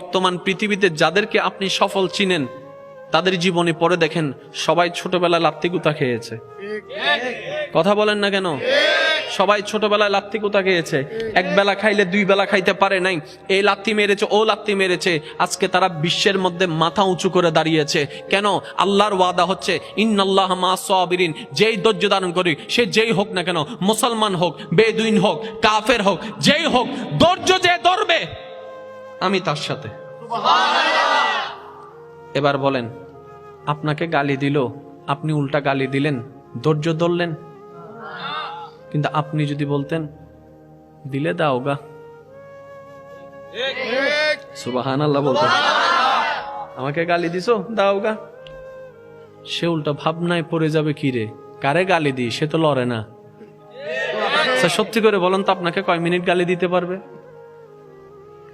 বর্তমান পৃথিবীতে যাদেরকে আপনি সফল চিনেন তাদের জীবনে পরে দেখেন সবাই ছোটবেলায় লাত্তি গুতা খেয়েছে। কথা বলেন না কেন? সবাই ছোটবেলায় লাত্তি গুতা খেয়েছে, এক বেলা খাইলে দুই বেলা খাইতে পারে নাই, এই লাত্তি মেরেছে ও লাত্তি মেরেছে, আজকে তারা বিশ্বের মধ্যে মাথা উঁচু করে দাঁড়িয়েছে। কেন? আল্লাহর ওয়াদা হচ্ছে ইন্নাল্লাহা মা'আস সাবিরিন, যেই ধৈর্য ধারণ করি সে যেই হোক না কেন, মুসলমান হোক, বেদুইন হোক, কাফের হোক, যেই হোক, ধৈর্য যে ধরবে আমি তার সাথে। এবার বলেন, আপনাকে গালি দিল, আপনি উল্টা গালি দিলেন, ধৈর্য ধরলেন? কিন্তু আপনি যদি বলতেন দিলে দাও গা, সুবহানাল্লাহ বলতেন, আমাকে গালি দিছো দাও গা, সে উল্টা ভাবনায় পড়ে যাবে, কি রে কারে গালি দিই, সে তো লড়ে না। সত্যি করে বলেন তো, আপনাকে কয় মিনিট গালি দিতে পারবে?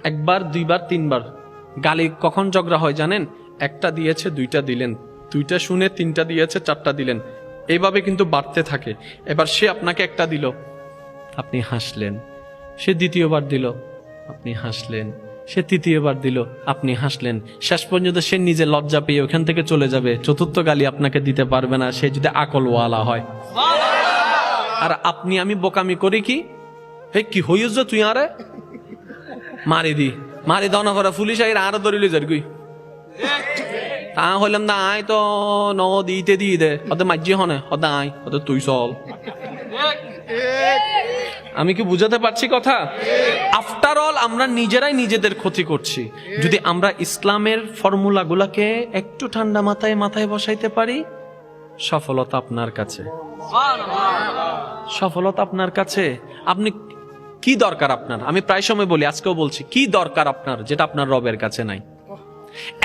একবার, দুইবার, তিনবার। গালি কখন ঝগড়া হয় জানেন? একটা দিয়েছে দুইটা দিলেন, দুইটা শুনে তিনটা দিয়েছে চারটা দিলেন, এইভাবে কিন্তু বাড়তে থাকে। এবার সে আপনাকে একটা দিল, আপনি হাসলেন, সে দ্বিতীয়বার দিল, আপনি হাসলেন, সে তৃতীয়বার দিল, আপনি হাসলেন, শেষ পর্যন্ত সে নিজে লজ্জা পেয়ে ওখান থেকে চলে যাবে, চতুর্থ গালি আপনাকে দিতে পারবে না, সে যদি আকলওয়ালা হয়। আর আপনি আমি বোকামি করি কি, হে কি হইছ তুই আরে মারি দি, মারি দনা করে পুলিশ আরো ধরিলে যার গুই, তা হইলাম না আয় তো ন দিতে দিয়ে দে, হতে মাঝি হনে হতে আয়, হতে তুই চল। আমি কি বুঝাতে পারছি কথা? আফটার অল আমরা নিজেরাই নিজেদের ক্ষতি করছি। যদি আমরা ইসলামের ফর্মুলা গুলাকে একটু ঠান্ডা মাথায় মাথায় বসাইতে পারি, সফলতা আপনার কাছে, সফলতা আপনার কাছে। আপনি কি দরকার আপনার? আমি প্রায় সময় বলি, আজকেও বলছি, কি দরকার আপনার যেটা আপনার রবের কাছে নাই?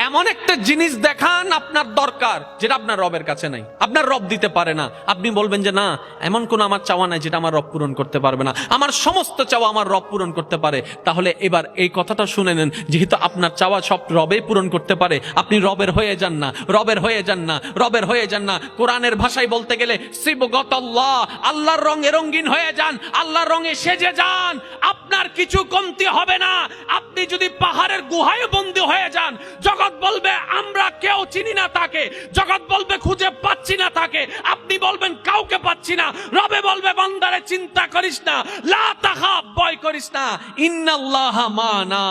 এমন একটা জিনিস দেখান আপনার দরকার যেটা আপনার রবের কাছে নাই, আপনার রব দিতে পারে না। আপনি বলবেন যে না, এমন কোন আমার চাওয়া নাই যেটা আমার রব পূরণ করতে পারবে না, আমার সমস্ত চাওয়া আমার রব পূরণ করতে পারে। তাহলে এবার এই কথাটা শুনে নেন, যেহেতু আপনার চাওয়া সব রবে পূরণ করতে পারে, আপনি রবের হয়ে যান না, রবের হয়ে যান না, রবের হয়ে যান না। কোরআনের ভাষায় বলতে গেলে সিবগতাল্লাহ, আল্লাহর রঙে রঙিন হয়ে যান, আল্লাহর রঙে সেজে যান, আপনার কিছু কমতি হবে না। আপনি যদি পাহাড়ের গুহায় বন্দী হয়ে যান, জগৎ বলবে আমরা কেউ চিনি না তাকে, জগৎ বলবে খুঁজে পাচ্ছি না তাকে, আপনি বলবেন কাউকে পাচ্ছি না, রবে বলবে বান্দারে চিন্তা করিস না, লা তাখাফ, ভয় করিস না, ইন্নাল্লাহা মা'না।